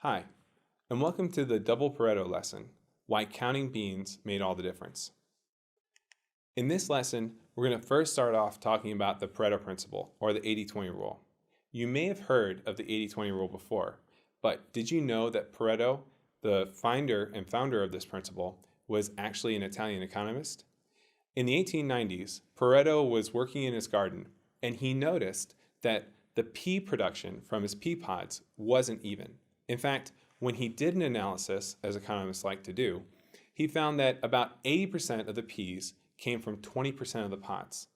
Hi, and welcome to the double Pareto lesson, why counting beans made all the difference. In this lesson, we're going to first start off talking about the Pareto principle, or the 80-20 rule. You may have heard of the 80-20 rule before, but did you know that Pareto, the finder and founder of this principle, was actually an Italian economist? In the 1890s, Pareto was working in his garden, and he noticed that the pea production from his pea pods wasn't even. In fact, when he did an analysis, as economists like to do, he found that about 80% of the peas came from 20% of the pods.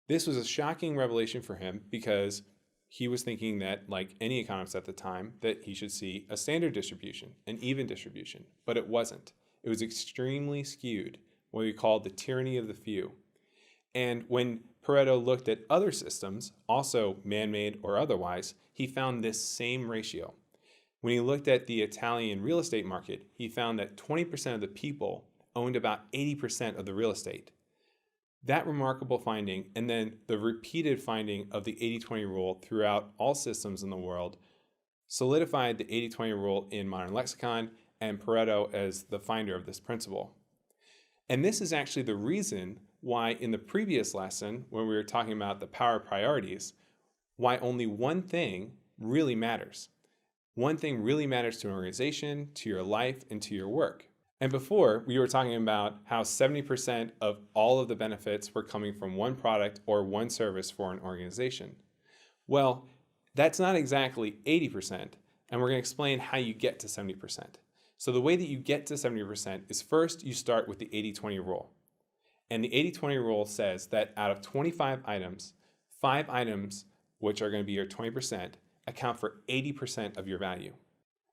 This was a shocking revelation for him because he was thinking that, like any economist at the time, that he should see a standard distribution, an even distribution, but it wasn't. It was extremely skewed, what we call the tyranny of the few. And when Pareto looked at other systems, also man-made or otherwise, he found this same ratio. When he looked at the Italian real estate market, he found that 20% of the people owned about 80% of the real estate. That remarkable finding, and then the repeated finding of the 80-20 rule throughout all systems in the world, solidified the 80-20 rule in modern lexicon and Pareto as the finder of this principle. And this is actually the reason why in the previous lesson, when we were talking about the power of priorities, why only one thing really matters. One thing really matters to an organization, to your life, and to your work. And before, we were talking about how 70% of all of the benefits were coming from one product or one service for an organization. Well, that's not exactly 80%, and we're going to explain how you get to 70%. So the way that you get to 70% is first you start with the 80-20 rule. And the 80-20 rule says that out of 25 items, 5 items, which are going to be your 20%, account for 80% of your value.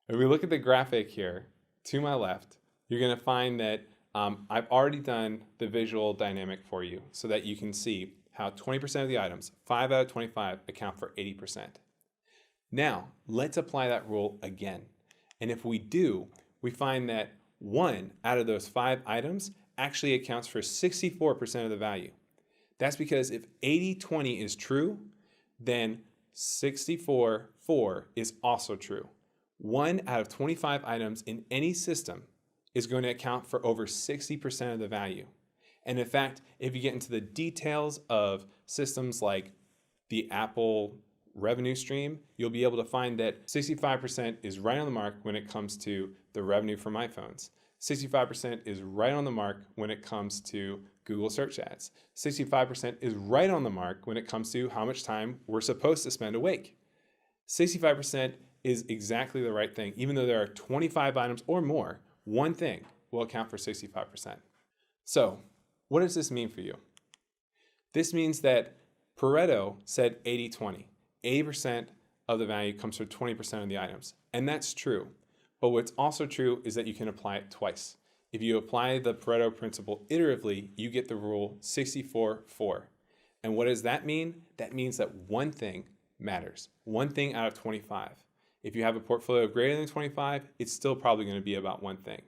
If we look at the graphic here to my left, you're going to find that I've already done the visual dynamic for you so that you can see how 20% of the items, 5 out of 25, account for 80%. Now, let's apply that rule again. And if we do, we find that 1 out of those 5 items actually accounts for 64% of the value. That's because if 80-20 is true, then 64-4 is also true. 1 out of 25 items in any system is going to account for over 60% of the value. And in fact, if you get into the details of systems like the Apple revenue stream, you'll be able to find that 65% is right on the mark when it comes to the revenue from iPhones. 65% is right on the mark when it comes to Google search ads. 65% is right on the mark when it comes to how much time we're supposed to spend awake. 65% is exactly the right thing. Even though there are 25 items or more, one thing will account for 65%. So, what does this mean for you? This means that Pareto said 80-20. 80% of the value comes from 20% of the items. And that's true. But what's also true is that you can apply it twice. If you apply the Pareto principle iteratively, you get the rule 64-4. And what does that mean? That means that one thing matters. One thing out of 25. If you have a portfolio greater than 25, it's still probably going to be about one thing.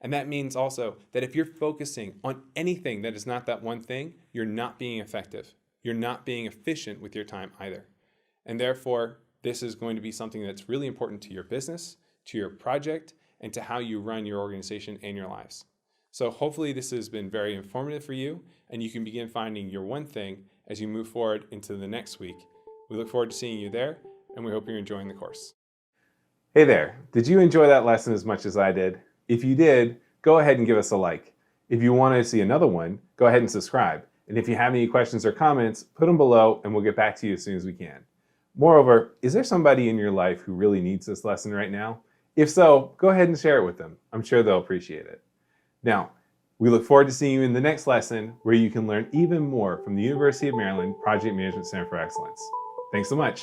And that means also that if you're focusing on anything that is not that one thing, you're not being effective. You're not being efficient with your time either. And therefore, this is going to be something that's really important to your business, to your project, and to how you run your organization and your lives. So hopefully this has been very informative for you, and you can begin finding your one thing as you move forward into the next week. We look forward to seeing you there, and we hope you're enjoying the course. Hey there, did you enjoy that lesson as much as I did? If you did, go ahead and give us a like. If you want to see another one, go ahead and subscribe. And if you have any questions or comments, put them below and we'll get back to you as soon as we can. Moreover, is there somebody in your life who really needs this lesson right now? If so, go ahead and share it with them. I'm sure they'll appreciate it. Now, we look forward to seeing you in the next lesson where you can learn even more from the University of Maryland Project Management Center for Excellence. Thanks so much.